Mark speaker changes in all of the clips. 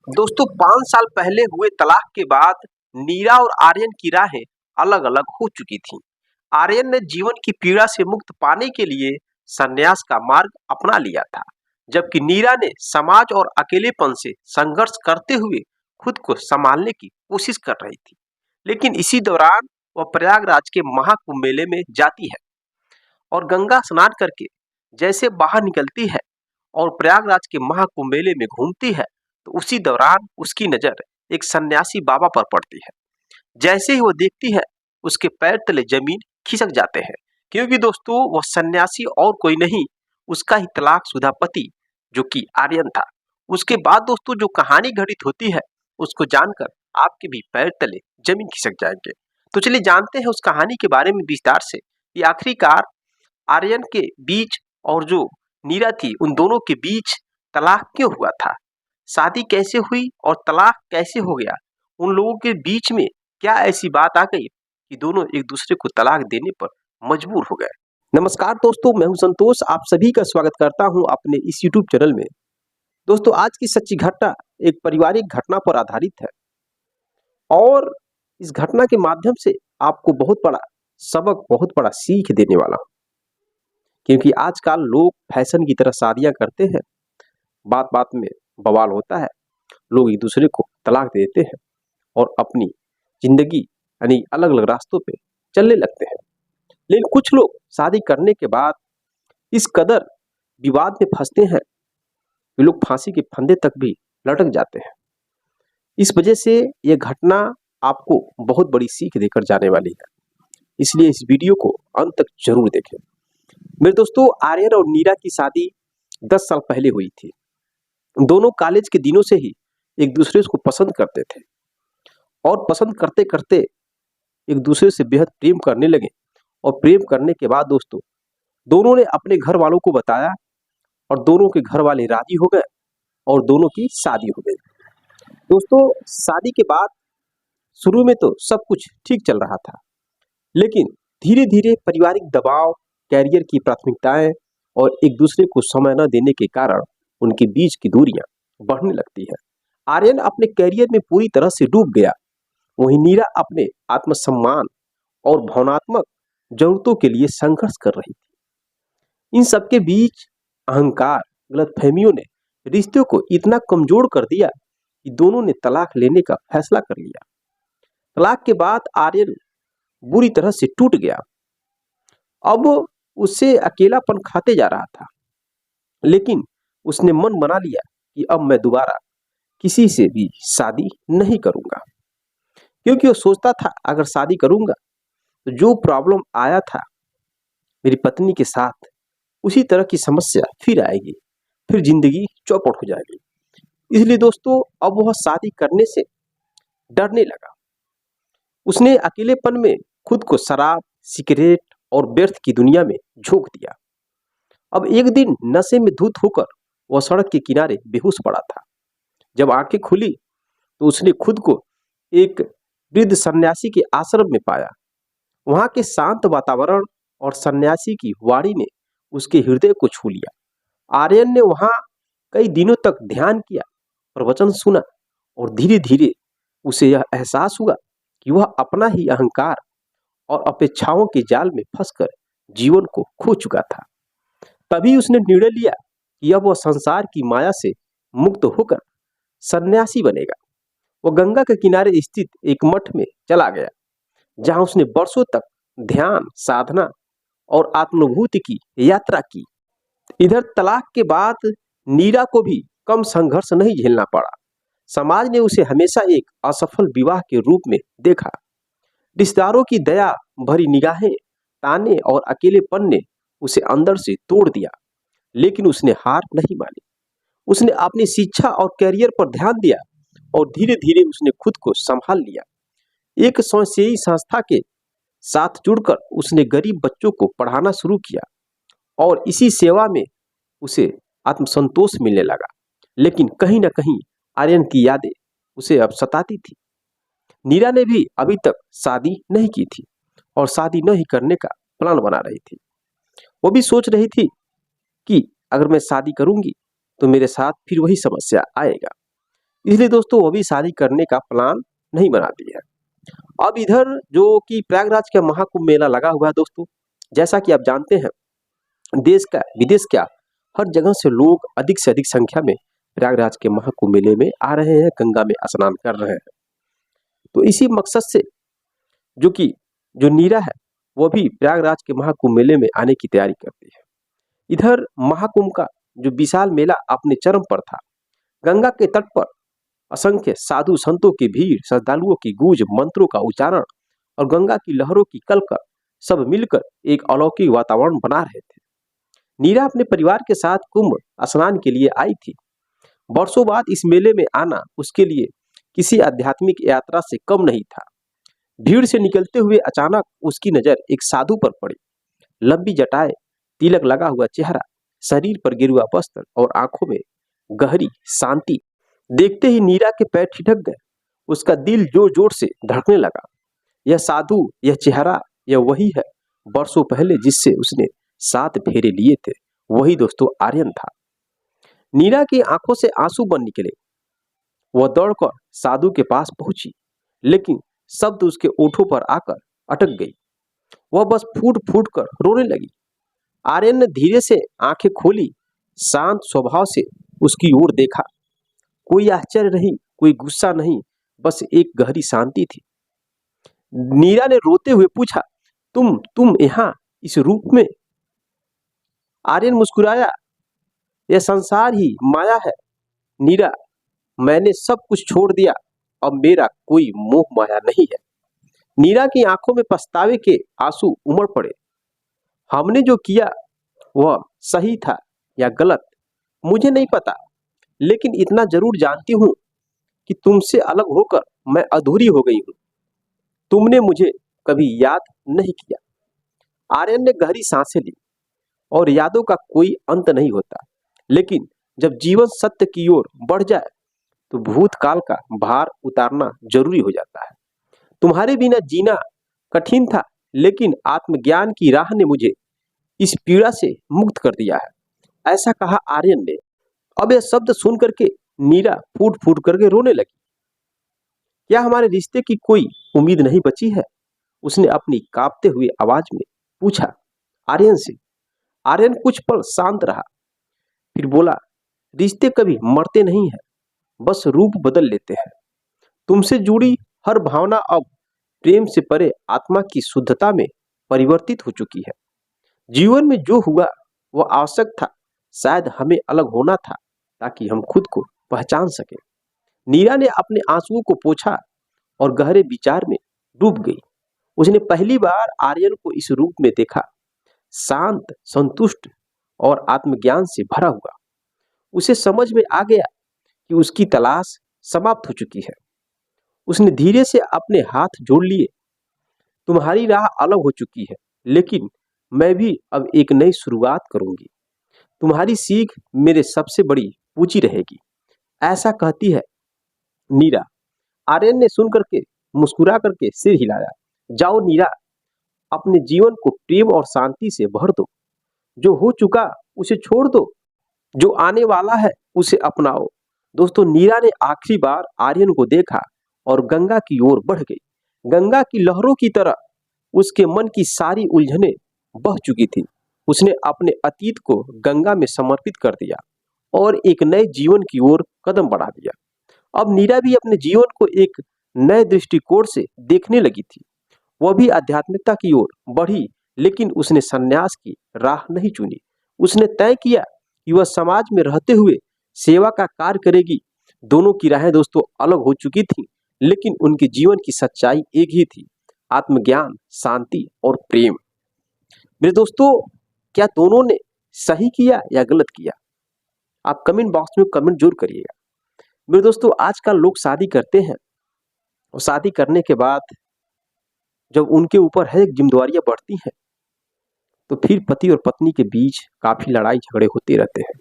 Speaker 1: दोस्तों 5 साल पहले हुए तलाक के बाद नीरा और आर्यन की राहें अलग-अलग हो चुकी थीं। आर्यन ने जीवन की पीड़ा से मुक्त पाने के लिए संन्यास का मार्ग अपना लिया था, जबकि नीरा ने समाज और अकेलेपन से संघर्ष करते हुए खुद को संभालने की कोशिश कर रही थी। लेकिन इसी दौरान वह प्रयागराज के महाकुंभ मेले में जाती है और गंगा स्नान करके जैसे बाहर निकलती है और प्रयागराज के महाकुंभ मेले में घूमती है, तो उसी दौरान उसकी नजर एक सन्यासी बाबा पर पड़ती है। जैसे ही वो देखती है, उसके पैर तले जमीन खिसक जाते हैं, क्योंकि दोस्तों वह सन्यासी और कोई नहीं, उसका ही तलाकशुदा पति जो कि आर्यन था। उसके बाद दोस्तों जो कहानी घटित होती है, उसको जानकर आपके भी पैर तले जमीन खिसक जाएंगे। तो चलिए जानते हैं उस कहानी के बारे में विस्तार से कि आखिरकार आर्यन के बीच और जो नीरा थी उन दोनों के बीच तलाक क्यों हुआ था, शादी कैसे हुई और तलाक कैसे हो गया, उन लोगों के बीच में क्या ऐसी बात आ गई कि दोनों एक दूसरे को तलाक देने पर मजबूर हो गए। नमस्कार दोस्तों, मैं हूं संतोष, आप सभी का स्वागत करता हूं अपने इस यूट्यूब चैनल में। दोस्तों आज की सच्ची घटना एक पारिवारिक घटना पर आधारित है और इस घटना के माध्यम से आपको बहुत बड़ा सबक, बहुत बड़ा सीख देने वाला हूं। क्योंकि आजकल लोग फैशन की तरह शादियां करते हैं, बात बात में बवाल होता है, लोग एक दूसरे को तलाक दे देते हैं और अपनी जिंदगी यानी अलग अलग रास्तों पे चलने लगते हैं। लेकिन कुछ लोग शादी करने के बाद इस कदर विवाद में फंसते हैं, वे लोग फांसी के फंदे तक भी लटक जाते हैं। इस वजह से यह घटना आपको बहुत बड़ी सीख देकर जाने वाली है, इसलिए इस वीडियो को अंत तक जरूर देखें। मेरे दोस्तों, आर्यन और नीरा की शादी 10 साल पहले हुई थी। दोनों कॉलेज के दिनों से ही एक दूसरे को पसंद करते थे और पसंद करते करते एक दूसरे से बेहद प्रेम करने लगे। और प्रेम करने के बाद दोस्तों दोनों ने अपने घर वालों को बताया और दोनों के घर वाले राजी हो गए और दोनों की शादी हो गई। दोस्तों शादी के बाद शुरू में तो सब कुछ ठीक चल रहा था, लेकिन धीरे धीरे पारिवारिक दबाव, कैरियर की प्राथमिकताएं और एक दूसरे को समय न देने के कारण उनके बीच की दूरियां बढ़ने लगती है। आर्यन अपने कैरियर में पूरी तरह से डूब गया, वहीं नीरा अपने आत्मसम्मान और भावनात्मक जरूरतों के लिए संघर्ष कर रही थी। इन सबके बीच अहंकार, गलतफहमियों ने रिश्तों को इतना कमजोर कर दिया कि दोनों ने तलाक लेने का फैसला कर लिया। तलाक के बाद आर्यन बुरी तरह से टूट गया। अब उसे अकेलापन खाते जा रहा था, लेकिन उसने मन बना लिया कि अब मैं दोबारा किसी से भी शादी नहीं करूंगा, क्योंकि वो सोचता था अगर शादी करूंगा तो जो प्रॉब्लम आया था मेरी पत्नी के साथ, उसी तरह की समस्या फिर आएगी, फिर जिंदगी चौपट हो जाएगी। इसलिए दोस्तों अब वह शादी करने से डरने लगा। उसने अकेलेपन में खुद को शराब, सिगरेट और व्यर्थ की दुनिया में झोंक दिया। अब एक दिन नशे में धुत होकर वह सड़क के किनारे बेहोश पड़ा था। जब आंखें खुली तो उसने खुद को एक वृद्ध सन्यासी के आश्रम में पाया। वहां के शांत वातावरण और सन्यासी की वाणी ने उसके हृदय को छू लिया। आर्यन ने वहां कई दिनों तक ध्यान किया, प्रवचन सुना और धीरे धीरे उसे यह एहसास हुआ कि वह अपना ही अहंकार और अपेक्षाओं के जाल में फंसकर जीवन को खो चुका था। तभी उसने निर्णय लिया कि अब वह संसार की माया से मुक्त होकर सन्यासी बनेगा। वह गंगा के किनारे स्थित एक मठ में चला गया, जहां उसने वर्षों तक ध्यान, साधना और आत्मानुभूति की यात्रा की। इधर तलाक के बाद नीरा को भी कम संघर्ष नहीं झेलना पड़ा। समाज ने उसे हमेशा एक असफल विवाह के रूप में देखा। रिश्तेदारों की दया भरी निगाहें, ताने और अकेलेपन ने उसे अंदर से तोड़ दिया, लेकिन उसने हार नहीं मानी। उसने अपनी शिक्षा और कैरियर पर ध्यान दिया और धीरे धीरे उसने खुद को संभाल लिया। एक स्वयंसेवी संस्था के साथ जुड़कर उसने गरीब बच्चों को पढ़ाना शुरू किया और इसी सेवा में उसे आत्मसंतोष मिलने लगा। लेकिन कहीं ना कहीं आर्यन की यादें उसे अब सताती थी। नीरा ने भी अभी तक शादी नहीं की थी और शादी नहीं करने का प्लान बना रही थी। वो भी सोच रही थी कि अगर मैं शादी करूंगी तो मेरे साथ फिर वही समस्या आएगा। इसलिए दोस्तों वो भी शादी करने का प्लान नहीं बनाती है। अब इधर जो कि प्रयागराज का महाकुंभ मेला लगा हुआ है दोस्तों, जैसा कि आप जानते हैं, देश का विदेश क्या हर जगह से लोग अधिक से अधिक संख्या में प्रयागराज के महाकुंभ मेले में आ रहे हैं, गंगा में स्नान कर रहे हैं। तो इसी मकसद से जो कि जो नीरा है वो भी प्रयागराज के महाकुंभ मेले में आने की तैयारी करती है। इधर महाकुंभ का जो विशाल मेला अपने चरम पर था। गंगा के तट पर असंख्य साधु संतों की भीड़, श्रद्धालुओं की गूंज, मंत्रों का उच्चारण और गंगा की लहरों की कलकल सब मिलकर एक अलौकिक वातावरण बना रहे थे। नीरा अपने परिवार के साथ कुंभ स्नान के लिए आई थी। वर्षों बाद इस मेले में आना उसके लिए किसी आध्यात्मिक यात्रा से कम नहीं था। भीड़ से निकलते हुए अचानक उसकी नजर एक साधु पर पड़ी। लंबी जटाएं, तिलक लगा हुआ चेहरा, शरीर पर गिरुआ वस्त्र और आंखों में गहरी शांति। देखते ही नीरा के पैर ठिठक गए। उसका दिल जोर जोर से धड़कने लगा। यह साधु, यह चेहरा, यह वही है वर्षों पहले जिससे उसने 7 फेरे लिए थे। वही दोस्तों आर्यन था। नीरा की आंखों से आंसू बन निकले। वह दौड़कर साधु के पास पहुंची, लेकिन शब्द उसके ओठों पर आकर अटक गई। वह बस फूट फूट कर रोने लगी। आर्यन ने धीरे से आंखें खोली, शांत स्वभाव से उसकी ओर देखा। कोई आश्चर्य नहीं, कोई गुस्सा नहीं, बस एक गहरी शांति थी। नीरा ने रोते हुए पूछा, तुम यहाँ इस रूप में? आर्यन मुस्कुराया, यह संसार ही माया है नीरा, मैंने सब कुछ छोड़ दिया, अब मेरा कोई मोह माया नहीं है। नीरा की आंखों में पछतावे के आंसू उमड़ पड़े। हमने जो किया वह सही था या गलत मुझे नहीं पता, लेकिन इतना जरूर जानती हूं कि तुमसे अलग होकर मैं अधूरी हो गई हूं। तुमने मुझे कभी याद नहीं किया। आर्यन ने गहरी सांसें ली। और यादों का कोई अंत नहीं होता, लेकिन जब जीवन सत्य की ओर बढ़ जाए तो भूतकाल का भार उतारना जरूरी हो जाता है। तुम्हारे बिना जीना कठिन था, लेकिन आत्मज्ञान की राह ने मुझे इस पीड़ा से मुक्त कर दिया है, ऐसा कहा आर्यन ने। अब यह शब्द सुन करके नीरा फूट फूट करके रोने लगी। क्या हमारे रिश्ते की कोई उम्मीद नहीं बची है? उसने अपनी कांपते हुए आवाज में पूछा आर्यन से। आर्यन कुछ पल शांत रहा, फिर बोला, रिश्ते कभी मरते नहीं है, बस रूप बदल लेते हैं। तुमसे जुड़ी हर भावना अब प्रेम से परे आत्मा की शुद्धता में परिवर्तित हो चुकी है। जीवन में जो हुआ वह आवश्यक था, शायद हमें अलग होना था ताकि हम खुद को पहचान सके। नीरा ने अपने आंसुओं को पोंछा और गहरे विचार में डूब गई। उसने पहली बार आर्यन को इस रूप में देखा, शांत, संतुष्ट और आत्मज्ञान से भरा हुआ। उसे समझ में आ गया कि उसकी तलाश समाप्त हो चुकी है। उसने धीरे से अपने हाथ जोड़ लिए। तुम्हारी राह अलग हो चुकी है, लेकिन मैं भी अब एक नई शुरुआत करूंगी। तुम्हारी सीख मेरे सबसे बड़ी पूंजी रहेगी, ऐसा कहती है नीरा। आर्यन ने सुन करके मुस्कुरा करके सिर हिलाया। जाओ नीरा, अपने जीवन को प्रेम और शांति से भर दो। जो हो चुका उसे छोड़ दो, जो आने वाला है उसे अपनाओ। दोस्तों, नीरा ने आखिरी बार आर्यन को देखा और गंगा की ओर बढ़ गई। गंगा की लहरों की तरह उसके मन की सारी उलझनें बह चुकी थी। उसने अपने अतीत को गंगा में समर्पित कर दिया और एक नए जीवन की ओर कदम बढ़ा दिया। अब नीरा भी अपने जीवन को एक नए दृष्टिकोण से देखने लगी थी। वह भी आध्यात्मिकता की ओर बढ़ी, लेकिन उसने संन्यास की राह नहीं चुनी। उसने तय किया कि वह समाज में रहते हुए सेवा का कार्य करेगी। दोनों की राहें दोस्तों अलग हो चुकी थी, लेकिन उनके जीवन की सच्चाई एक ही थी, आत्मज्ञान, शांति और प्रेम। मेरे दोस्तों, क्या दोनों ने सही किया या गलत किया? आप कमेंट बॉक्स में कमेंट जरूर करिएगा। मेरे दोस्तों, आजकल लोग शादी करते हैं और शादी करने के बाद जब उनके ऊपर है जिम्मेदारियां बढ़ती हैं, तो फिर पति और पत्नी के बीच काफी लड़ाई झगड़े होते रहते हैं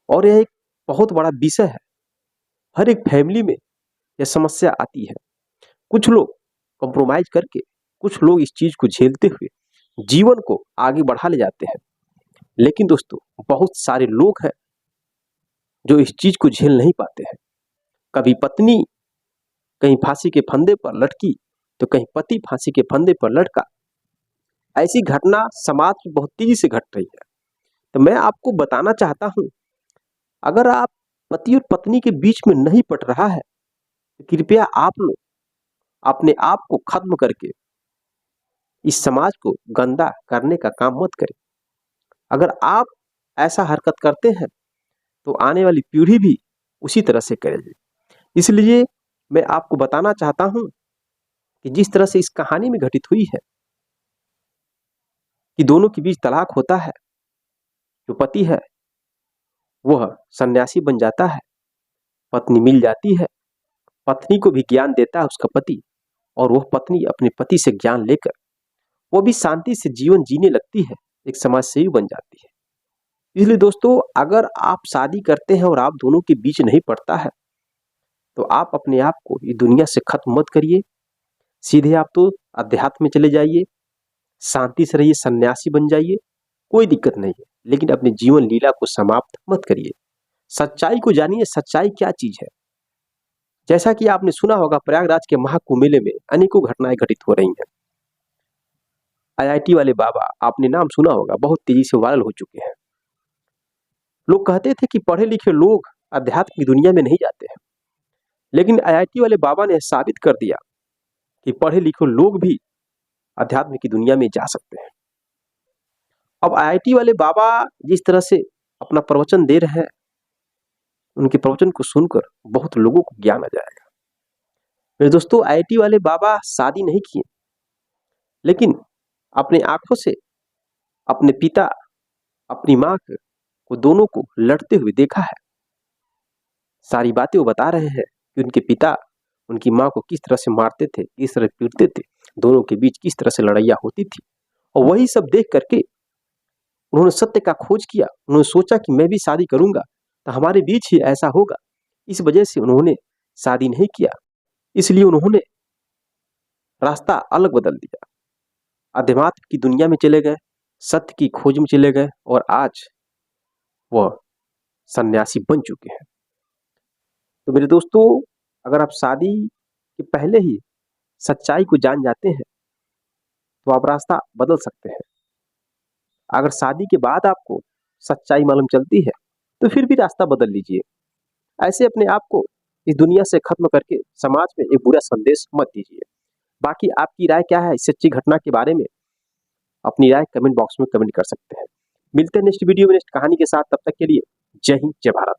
Speaker 1: और यह एक बहुत बड़ा विषय है। हर एक फैमिली में यह समस्या आती है। कुछ लोग कॉम्प्रोमाइज करके, कुछ लोग इस चीज को झेलते हुए जीवन को आगे बढ़ा ले जाते हैं, लेकिन दोस्तों बहुत सारे लोग हैं जो इस चीज को झेल नहीं पाते हैं। कभी पत्नी कहीं फांसी के फंदे पर लटकी तो कहीं पति फांसी के फंदे पर लटका। ऐसी घटना समाज में बहुत तेजी से घट रही है। तो मैं आपको बताना चाहता हूं, अगर आप पति और पत्नी के बीच में नहीं पट रहा है तो कृपया आप लोग अपने आप को खत्म करके इस समाज को गंदा करने का काम मत करें। अगर आप ऐसा हरकत करते हैं तो आने वाली पीढ़ी भी उसी तरह से करेगी। इसलिए मैं आपको बताना चाहता हूं कि जिस तरह से इस कहानी में घटित हुई है कि दोनों के बीच तलाक होता है, जो पति है वह सन्यासी बन जाता है, पत्नी मिल जाती है, पत्नी को भी ज्ञान देता है उसका पति, और वह पत्नी अपने पति से ज्ञान लेकर वो भी शांति से जीवन जीने लगती है, एक समाज सेवी बन जाती है। इसलिए दोस्तों, अगर आप शादी करते हैं और आप दोनों के बीच नहीं पड़ता है तो आप अपने आप को इस दुनिया से खत्म मत करिए, सीधे आप तो अध्यात्म में चले जाइए, शांति से रहिए, सन्यासी बन जाइए, कोई दिक्कत नहीं है, लेकिन अपने जीवन लीला को समाप्त मत करिए। सच्चाई को जानिए, सच्चाई क्या चीज है। जैसा कि आपने सुना होगा, प्रयागराज के महाकुंभ मेले में अनेकों घटनाएं घटित हो रही हैं। आईआईटी वाले बाबा, आपने नाम सुना होगा, बहुत तेजी से वायरल हो चुके हैं। लोग कहते थे कि पढ़े लिखे लोग अध्यात्म की दुनिया में नहीं जाते हैं, लेकिन आईआईटी वाले बाबा ने साबित कर दिया कि पढ़े लिखे लोग भी अध्यात्म की दुनिया में जा सकते हैं। अब आईआईटी वाले बाबा जिस तरह से अपना प्रवचन दे रहे हैं, उनके प्रवचन को सुनकर बहुत लोगों को ज्ञान आ जाएगा। मेरे दोस्तों, आईआईटी वाले बाबा शादी नहीं किए, लेकिन अपने आंखों से अपने पिता, अपनी मां को दोनों को लड़ते हुए देखा है। सारी बातें वो बता रहे हैं कि उनके पिता उनकी मां को किस तरह से मारते थे, किस तरह पीटते थे, दोनों के बीच किस तरह से लड़ाइयाँ होती थी। और वही सब देख करके उन्होंने सत्य का खोज किया। उन्होंने सोचा कि मैं भी शादी करूंगा तो हमारे बीच ही ऐसा होगा। इस वजह से उन्होंने शादी नहीं किया, इसलिए उन्होंने रास्ता अलग बदल दिया, अध्यात्म की दुनिया में चले गए, सत्य की खोज में चले गए, और आज वह सन्यासी बन चुके हैं। तो मेरे दोस्तों, अगर आप शादी के पहले ही सच्चाई को जान जाते हैं तो आप रास्ता बदल सकते हैं। अगर शादी के बाद आपको सच्चाई मालूम चलती है तो फिर भी रास्ता बदल लीजिए। ऐसे अपने आप को इस दुनिया से खत्म करके समाज में एक बुरा संदेश मत दीजिए। बाकी आपकी राय क्या है इस सच्ची घटना के बारे में? अपनी राय कमेंट बॉक्स में कमेंट कर सकते हैं। मिलते हैं नेक्स्ट वीडियो में नेक्स्ट कहानी के साथ। तब तक के लिए जय हिंद, जय भारत।